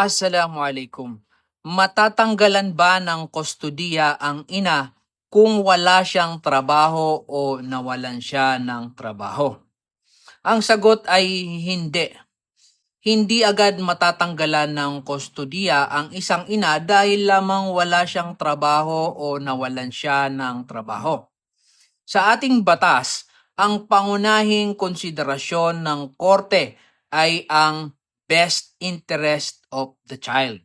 Assalamualaikum. Matatanggalan ba ng kustudiya ang ina kung wala siyang trabaho o nawalan siya ng trabaho? Ang sagot ay hindi. Hindi agad matatanggalan ng kustudiya ang isang ina dahil lamang wala siyang trabaho o nawalan siya ng trabaho. Sa ating batas, ang pangunahing konsiderasyon ng korte ay ang best interest of the child.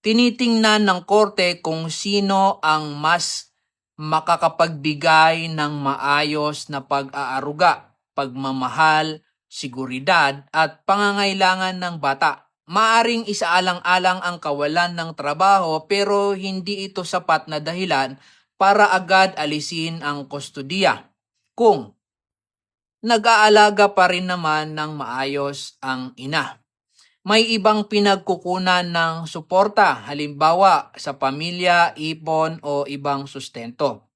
Tinitingnan ng korte kung sino ang mas makakapagbigay ng maayos na pag-aaruga, pagmamahal, seguridad at pangangailangan ng bata. Maaring isaalang-alang ang kawalan ng trabaho pero hindi ito sapat na dahilan para agad alisin ang kustudiya. Kung nag-aalaga pa rin naman ng maayos ang ina. May ibang pinagkukunan ng suporta, halimbawa sa pamilya, ipon o ibang sustento.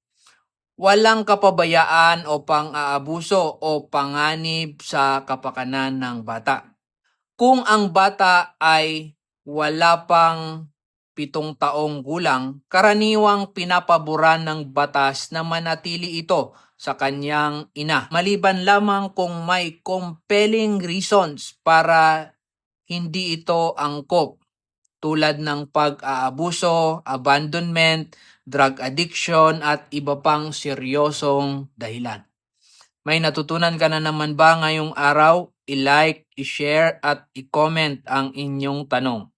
Walang kapabayaan o pang-aabuso o panganib sa kapakanan ng bata. Kung ang bata ay wala pang 7 taong gulang, karaniwang pinapaboran ng batas na manatili ito sa kanyang ina, maliban lamang kung may compelling reasons para hindi ito angkop, tulad ng pag-aabuso, abandonment, drug addiction at iba pang seryosong dahilan. May natutunan ka na naman ba ngayong araw? I-like, i-share at i-comment ang inyong tanong.